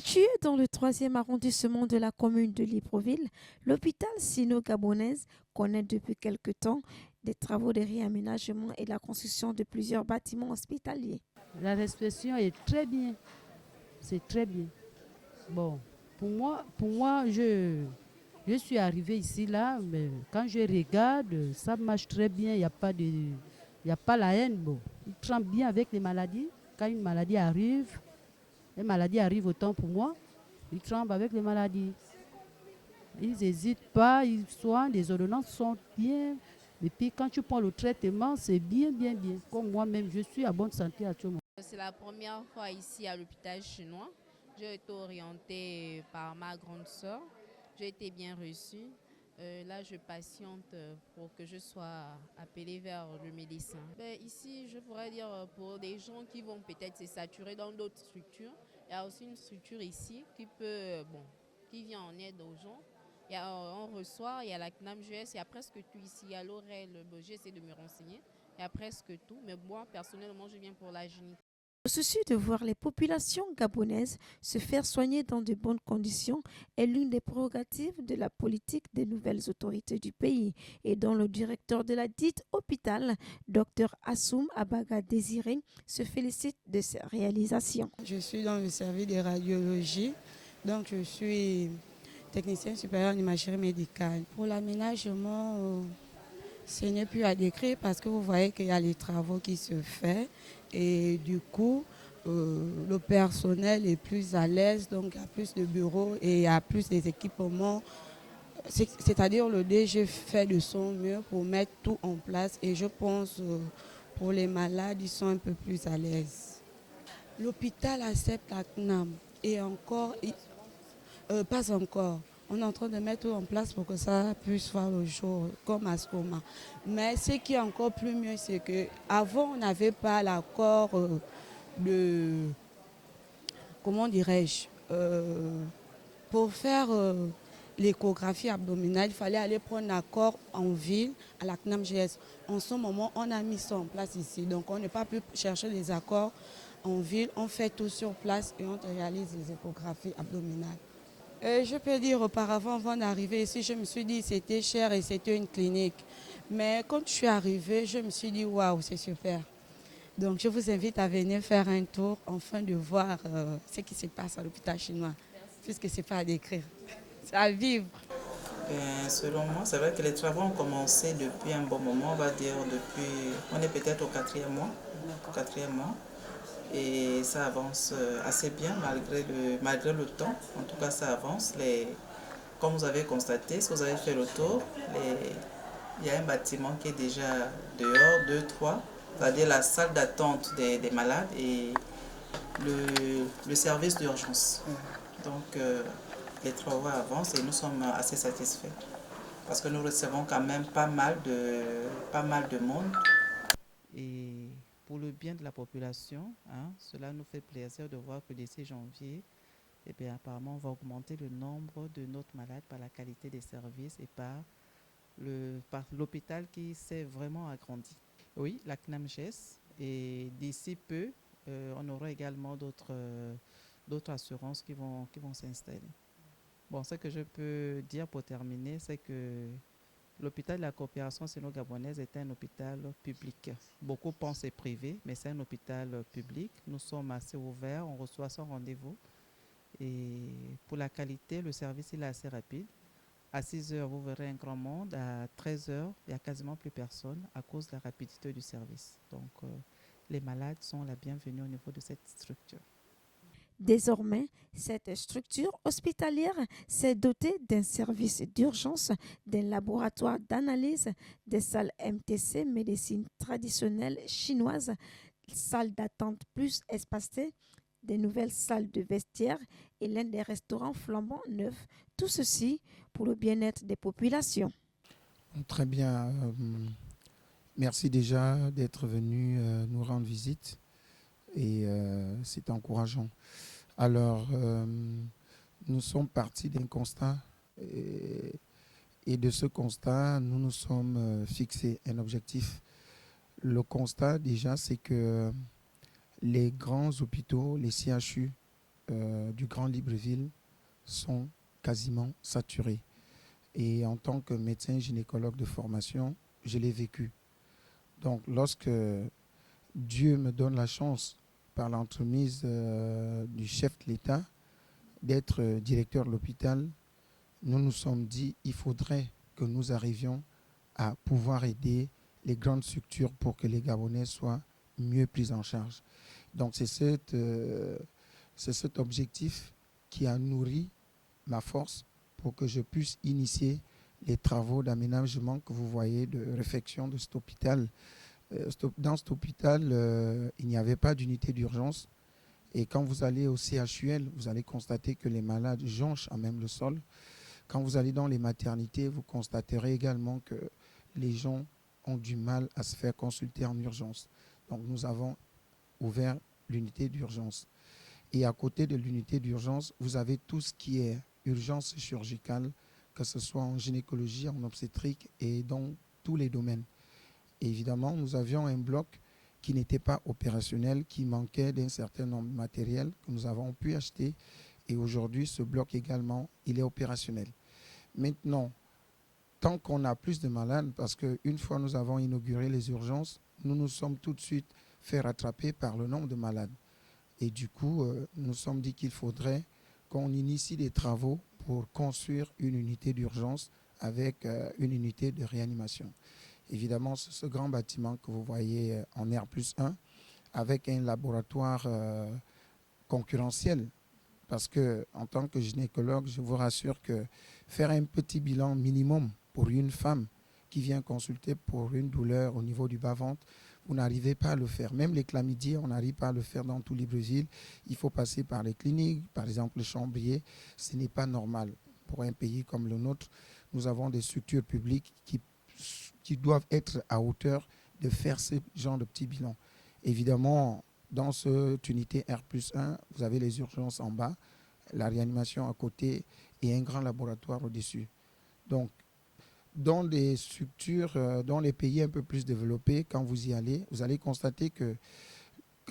Situé dans le troisième arrondissement de la commune de Libreville, l'hôpital sino-gabonaise connaît depuis quelque temps des travaux de réaménagement et la construction de plusieurs bâtiments hospitaliers. La respiration est très bien. C'est très bien. Bon, je suis arrivée ici, là, mais quand je regarde, ça marche très bien. Il y a pas la haine. Bon, ils tremblent bien avec les maladies. Quand une maladie arrive autant pour moi, ils tremblent avec les maladies. Ils n'hésitent pas, ils soignent, les ordonnances sont bien. Et puis quand tu prends le traitement, c'est bien, bien, bien. Comme moi-même, je suis à bonne santé actuellement. C'est la première fois ici à l'hôpital chinois. J'ai été orientée par ma grande sœur. J'ai été bien reçue. Là, je patiente pour que je sois appelée vers le médecin. Ici, je pourrais dire pour des gens qui vont peut-être se saturer dans d'autres structures, il y a aussi une structure ici qui qui vient en aide aux gens. On reçoit, il y a la CNAMGS, il y a presque tout ici. Il y a l'oreille, j'essaie de me renseigner. Il y a presque tout, mais moi, personnellement, je viens pour la gynécologie. Le souci de voir les populations gabonaises se faire soigner dans de bonnes conditions est l'une des prérogatives de la politique des nouvelles autorités du pays et dont le directeur de la dite hôpital, Dr Assoum Abaga Désiré, se félicite de ces réalisations. Je suis dans le service de radiologie, donc je suis technicien supérieur en imagerie médicale. Pour l'aménagement, ce n'est plus à décrire parce que vous voyez qu'il y a les travaux qui se font et du coup, le personnel est plus à l'aise, donc il y a plus de bureaux et il y a plus d'équipements. C'est-à-dire le DG fait de son mieux pour mettre tout en place et je pense pour les malades, ils sont un peu plus à l'aise. L'hôpital accepte la CNAM et encore, pas encore. On est en train de mettre tout en place pour que ça puisse voir le jour, comme à Skoma. Mais ce qui est encore plus mieux, c'est qu'avant, on n'avait pas l'accord de, comment dirais-je, pour faire l'échographie abdominale, il fallait aller prendre l'accord en ville à la CNAMGS. En ce moment, on a mis ça en place ici. Donc, on n'a pas pu chercher les accords en ville. On fait tout sur place et on réalise les échographies abdominales. Je peux dire auparavant, avant d'arriver ici, je me suis dit que c'était cher et c'était une clinique. Mais quand je suis arrivée, je me suis dit waouh, c'est super. Donc je vous invite à venir faire un tour afin de voir ce qui se passe à l'hôpital chinois. Puisque ce n'est pas à décrire, c'est à vivre. Selon moi, c'est vrai que les travaux ont commencé depuis un bon moment, on va dire on est peut-être au quatrième mois. Et ça avance assez bien malgré le temps. En tout cas, ça avance. Comme vous avez constaté, si vous avez fait le tour, il y a un bâtiment qui est déjà dehors, deux, trois, c'est-à-dire la salle d'attente des malades et le service d'urgence. Donc, les travaux avancent et nous sommes assez satisfaits parce que nous recevons quand même pas mal de monde. Et pour le bien de la population, cela nous fait plaisir de voir que d'ici janvier, apparemment, on va augmenter le nombre de notre malades par la qualité des services et par l'hôpital qui s'est vraiment agrandi. Oui, la CNAMGES, et d'ici peu, on aura également d'autres assurances qui vont s'installer. Bon, ce que je peux dire pour terminer, c'est que l'hôpital de la coopération sino-gabonaise est un hôpital public. Beaucoup pensent c'est privé, mais c'est un hôpital public. Nous sommes assez ouverts, on reçoit sans rendez-vous. Et pour la qualité, le service il est assez rapide. À 6 heures, vous verrez un grand monde. À 13 heures, il n'y a quasiment plus personne à cause de la rapidité du service. Donc, les malades sont la bienvenue au niveau de cette structure. Désormais, cette structure hospitalière s'est dotée d'un service d'urgence, d'un laboratoire d'analyse, des salles MTC, médecine traditionnelle chinoise, salles d'attente plus espacées, des nouvelles salles de vestiaire et l'un des restaurants flambant neufs. Tout ceci pour le bien-être des populations. Très bien. Merci déjà d'être venu nous rendre visite et c'est encourageant. Alors, nous sommes partis d'un constat et de ce constat, nous nous sommes fixés un objectif. Le constat déjà, c'est que les grands hôpitaux, les CHU, du Grand Libreville sont quasiment saturés. Et en tant que médecin gynécologue de formation, je l'ai vécu. Donc, lorsque Dieu me donne la chance, par l'entremise du chef de l'État, d'être directeur de l'hôpital, nous nous sommes dit qu'il faudrait que nous arrivions à pouvoir aider les grandes structures pour que les Gabonais soient mieux pris en charge. Donc, c'est cet objectif qui a nourri ma force pour que je puisse initier les travaux d'aménagement que vous voyez, de réfection de cet hôpital. Dans cet hôpital, il n'y avait pas d'unité d'urgence. Et quand vous allez au CHUL, vous allez constater que les malades jonchent à même le sol. Quand vous allez dans les maternités, vous constaterez également que les gens ont du mal à se faire consulter en urgence. Donc nous avons ouvert l'unité d'urgence. Et à côté de l'unité d'urgence, vous avez tout ce qui est urgence chirurgicale, que ce soit en gynécologie, en obstétrique et dans tous les domaines. Et évidemment, nous avions un bloc qui n'était pas opérationnel, qui manquait d'un certain nombre de matériel que nous avons pu acheter. Et aujourd'hui, ce bloc également, il est opérationnel. Maintenant, tant qu'on a plus de malades, parce qu'une fois nous avons inauguré les urgences, nous nous sommes tout de suite fait rattraper par le nombre de malades. Et du coup, nous nous sommes dit qu'il faudrait qu'on initie des travaux pour construire une unité d'urgence avec une unité de réanimation. Évidemment, c'est ce grand bâtiment que vous voyez en R+1 avec un laboratoire concurrentiel. Parce que, en tant que gynécologue, je vous rassure que faire un petit bilan minimum pour une femme qui vient consulter pour une douleur au niveau du bas-ventre, vous n'arrivez pas à le faire. Même les chlamydiés, on n'arrive pas à le faire dans tout Libreville. Il faut passer par les cliniques, par exemple le Chambrier. Ce n'est pas normal. Pour un pays comme le nôtre, nous avons des structures publiques qui doivent être à hauteur de faire ce genre de petits bilans. Évidemment, dans cette unité R+1, vous avez les urgences en bas, la réanimation à côté et un grand laboratoire au-dessus. Donc, dans des structures, dans les pays un peu plus développés, quand vous y allez, vous allez constater que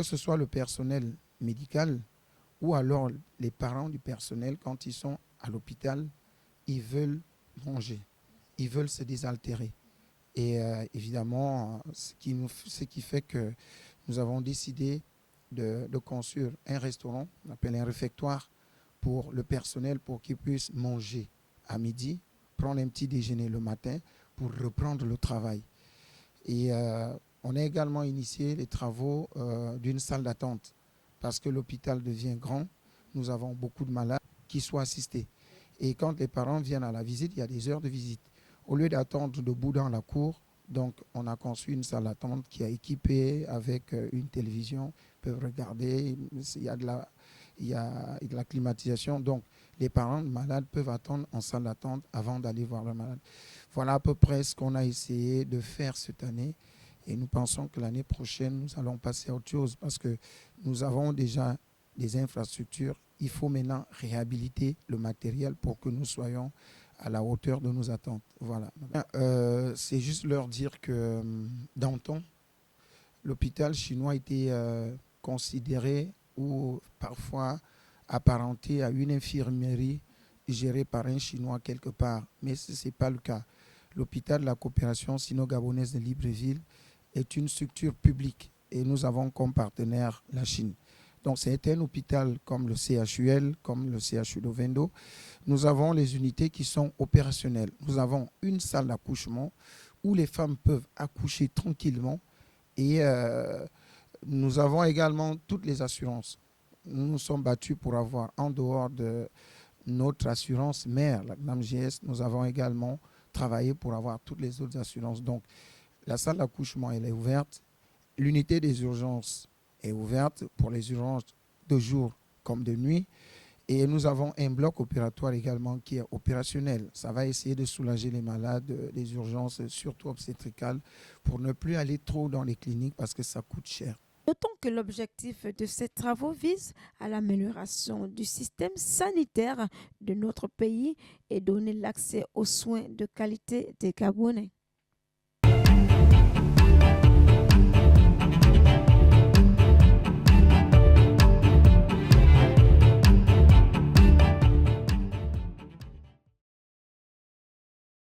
ce soit le personnel médical ou alors les parents du personnel, quand ils sont à l'hôpital, ils veulent manger, ils veulent se désaltérer. Et évidemment, ce qui fait que nous avons décidé de construire un restaurant, on appelle un réfectoire, pour le personnel, pour qu'ils puissent manger à midi, prendre un petit déjeuner le matin pour reprendre le travail. Et on a également initié les travaux d'une salle d'attente parce que l'hôpital devient grand, nous avons beaucoup de malades qui sont assistés. Et quand les parents viennent à la visite, il y a des heures de visite. Au lieu d'attendre debout dans la cour, donc on a conçu une salle d'attente qui est équipée avec une télévision, ils peuvent regarder, il y a de la climatisation. Donc les parents malades peuvent attendre en salle d'attente avant d'aller voir le malade. Voilà à peu près ce qu'on a essayé de faire cette année. Et nous pensons que l'année prochaine, nous allons passer à autre chose parce que nous avons déjà des infrastructures. Il faut maintenant réhabiliter le matériel pour que nous soyons à la hauteur de nos attentes. Voilà. C'est juste leur dire que d'antan, l'hôpital chinois était considéré ou parfois apparenté à une infirmerie gérée par un Chinois quelque part. Mais ce n'est pas le cas. L'hôpital de la coopération sino-gabonaise de Libreville est une structure publique et nous avons comme partenaire la Chine. Donc c'est un hôpital comme le CHUL, comme le CHU d'Ovendo. Nous avons les unités qui sont opérationnelles. Nous avons une salle d'accouchement où les femmes peuvent accoucher tranquillement et nous avons également toutes les assurances. Nous nous sommes battus pour avoir, en dehors de notre assurance mère, la GNAMGS, nous avons également travaillé pour avoir toutes les autres assurances. Donc, la salle d'accouchement, elle est ouverte. L'unité des urgences est ouverte pour les urgences de jour comme de nuit. Et nous avons un bloc opératoire également qui est opérationnel. Ça va essayer de soulager les malades des urgences, surtout obstétricales, pour ne plus aller trop dans les cliniques parce que ça coûte cher. Notons que l'objectif de ces travaux vise à l'amélioration du système sanitaire de notre pays et donner l'accès aux soins de qualité des Gabonais.